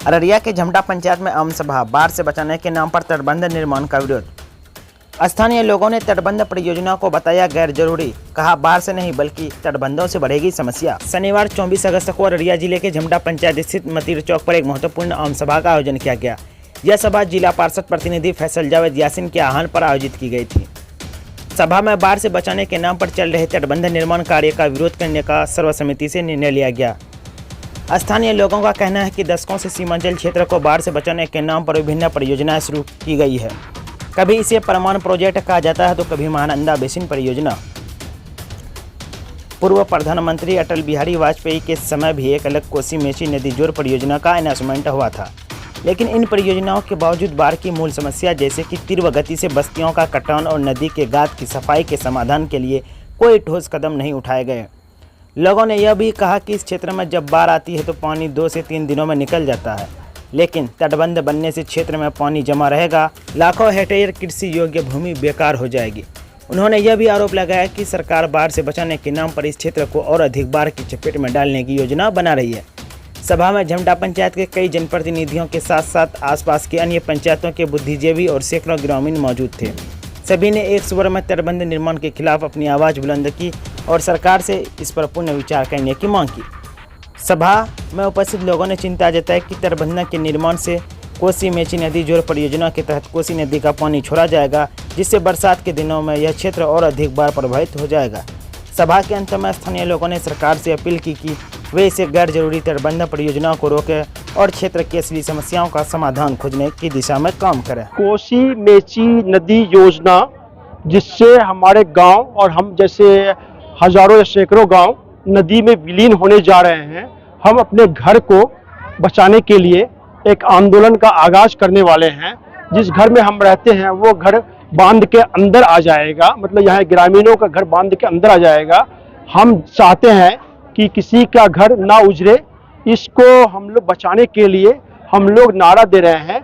अररिया के झमटा पंचायत में आम सभा, बाढ़ से बचाने के नाम पर तटबंध निर्माण का विरोध। स्थानीय लोगों ने तटबंध परियोजना को बताया गैर जरूरी, कहा बाढ़ से नहीं बल्कि तटबंधों से बढ़ेगी समस्या। शनिवार 24 अगस्त को अररिया जिले के झमटा पंचायत स्थित मतीर चौक पर एक महत्वपूर्ण आम सभा का आयोजन किया गया। यह सभा जिला पार्षद प्रतिनिधि फैसल जावेद यासीन के आह्वान पर आयोजित की गई थी। सभा में बाढ़ से बचाने के नाम पर चल रहे तटबंध निर्माण कार्य का विरोध करने का सर्वसम्मति से निर्णय लिया गया। स्थानीय लोगों का कहना है कि दशकों से सीमांचल क्षेत्र को बाढ़ से बचाने के नाम पर विभिन्न परियोजनाएं शुरू की गई है। कभी इसे परमाणु प्रोजेक्ट कहा जाता है तो कभी महानंदा बेसिन परियोजना। पूर्व प्रधानमंत्री अटल बिहारी वाजपेयी के समय भी एक अलग कोसी मेची नदी जोड़ परियोजना का अनाउंसमेंट हुआ था, लेकिन इन परियोजनाओं के बावजूद बाढ़ की मूल समस्या जैसे कि तीव्र गति से बस्तियों का कटान और नदी के गाद की सफाई के समाधान के लिए कोई ठोस कदम नहीं उठाए गए। लोगों ने यह भी कहा कि इस क्षेत्र में जब बाढ़ आती है तो पानी 2 से 3 दिनों में निकल जाता है, लेकिन तटबंध बनने से क्षेत्र में पानी जमा रहेगा, लाखों हेक्टेयर कृषि योग्य भूमि बेकार हो जाएगी। उन्होंने यह भी आरोप लगाया कि सरकार बाढ़ से बचाने के नाम पर इस क्षेत्र को और अधिक बाढ़ की चपेट में डालने की योजना बना रही है। सभा में झमटा पंचायत के कई जनप्रतिनिधियों के साथ साथ आसपास के अन्य पंचायतों के बुद्धिजीवी और सैकड़ों ग्रामीण मौजूद थे। सभी ने एक स्वर में तटबंध निर्माण के खिलाफ अपनी आवाज़ बुलंद की और सरकार से इस पर पुनः विचार करने की मांग की। सभा में उपस्थित लोगों ने चिंता जताई कि तटबंध के निर्माण से कोसी मेची नदी जोड़ परियोजना के तहत कोसी नदी का पानी छोड़ा जाएगा, जिससे बरसात के दिनों में यह क्षेत्र और अधिक बार प्रभावित हो जाएगा। सभा के अंत में स्थानीय लोगों ने सरकार से अपील की कि वे इसे गैर जरूरी तटबंध परियोजनाओं को रोकें और क्षेत्र की असली समस्याओं का समाधान खोजने की दिशा में काम करें। कोसी मेची नदी योजना, जिससे हमारे गांव और हम जैसे हजारों या सैकड़ों गांव नदी में विलीन होने जा रहे हैं, हम अपने घर को बचाने के लिए एक आंदोलन का आगाज करने वाले हैं। जिस घर में हम रहते हैं वो घर बांध के अंदर आ जाएगा, मतलब यहाँ ग्रामीणों का घर बांध के अंदर आ जाएगा। हम चाहते हैं कि किसी का घर ना उजड़े, इसको हम लोग बचाने के लिए हम लोग नारा दे रहे हैं,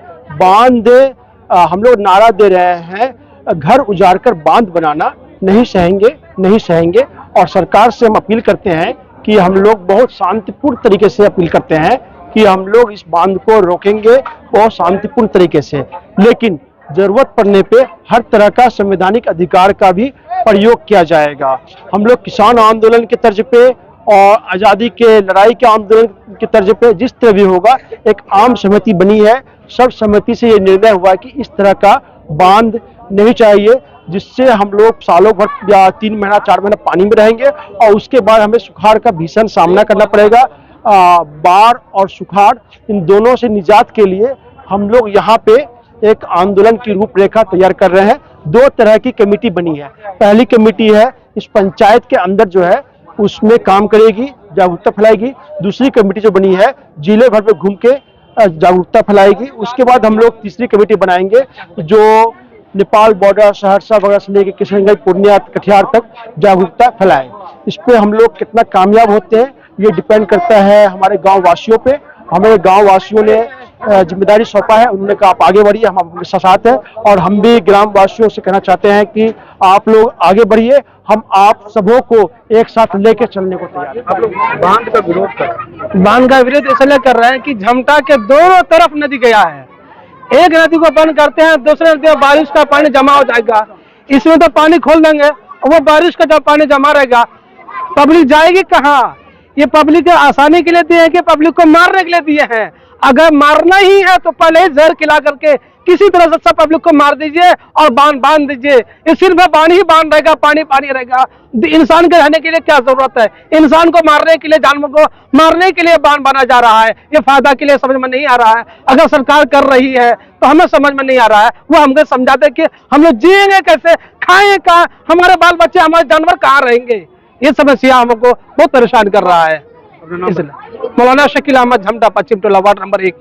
हम लोग नारा दे रहे हैं, घर उजाड़ कर बांध बनाना नहीं सहेंगे। और सरकार से हम अपील करते हैं कि हम लोग बहुत शांतिपूर्ण तरीके से अपील करते हैं कि हम लोग इस बांध को रोकेंगे बहुत शांतिपूर्ण तरीके से, लेकिन जरूरत पड़ने पे हर तरह का संवैधानिक अधिकार का भी प्रयोग किया जाएगा। हम लोग किसान आंदोलन के तर्ज पे और आज़ादी के लड़ाई के आंदोलन के तर्ज पे जिस तरह भी होगा, एक आम सहमति बनी है। सब सहमति से ये निर्णय हुआ कि इस तरह का बांध नहीं चाहिए, जिससे हम लोग सालों भर या 3 महीना 4 महीना पानी में रहेंगे और उसके बाद हमें सुखाड़ का भीषण सामना करना पड़ेगा। बाढ़ और सुखाड़ इन दोनों से निजात के लिए हम लोग यहाँ पे एक आंदोलन की रूपरेखा तैयार कर रहे हैं। 2 तरह की कमेटी बनी है। पहली कमेटी है इस पंचायत के अंदर जो है उसमें काम करेगी, जागरूकता फैलाएगी। दूसरी कमेटी जो बनी है जिले भर में घूम के जागरूकता फैलाएगी। उसके बाद हम लोग तीसरी कमेटी बनाएंगे जो नेपाल बॉर्डर, सहरसा वगैरह से लेकर किशनगंज, पूर्णिया, कटिहार तक जागरूकता फैलाए। इस पे हम लोग कितना कामयाब होते हैं ये डिपेंड करता है हमारे गाँव वासियों पे। हमारे गाँव वासियों ने जिम्मेदारी सौंपा है, उन्होंने कहा आप आगे बढ़िए, हम आपके साथ हैं। और हम भी ग्राम वासियों से कहना चाहते हैं कि आप लोग आगे बढ़िए, हम आप सबों को एक साथ लेकर चलने को तैयार हैं। आप लोग बांध का विरोध इसलिए कर रहे हैं कि झमटा के दोनों तरफ नदी गया है। एक नदी को बंद करते हैं, दूसरे नदी में बारिश का पानी जमा हो जाएगा। इसमें तो पानी खोल देंगे, वो बारिश का जब पानी जमा रहेगा पब्लिक जाएगी कहाँ? ये पब्लिक के आसानी के लिए दिए हैं कि पब्लिक को मारने के लिए दिए हैं? अगर मारना ही है तो पहले ही जहर खिला करके किसी तरह से सब पब्लिक को मार दीजिए और बांध दीजिए। इस सिर्फ पानी ही बांध रहेगा, पानी रहेगा। इंसान के रहने के लिए क्या जरूरत है? इंसान को मारने के लिए, जानवर को मारने के लिए बांध बना जा रहा है। ये फायदा के लिए समझ में नहीं आ रहा है। अगर सरकार कर रही है तो हमें समझ में नहीं आ रहा है। वो हमको समझाते कि हम लोग जिएंगे कैसे, खाएंगे कहाँ, हमारे बाल बच्चे, हमारे जानवर कहाँ रहेंगे? ये समस्या हमको बहुत परेशान कर रहा है। मौलाना शकील अहमद, झमटा, पश्चिम टोला, वार्ड नंबर 1।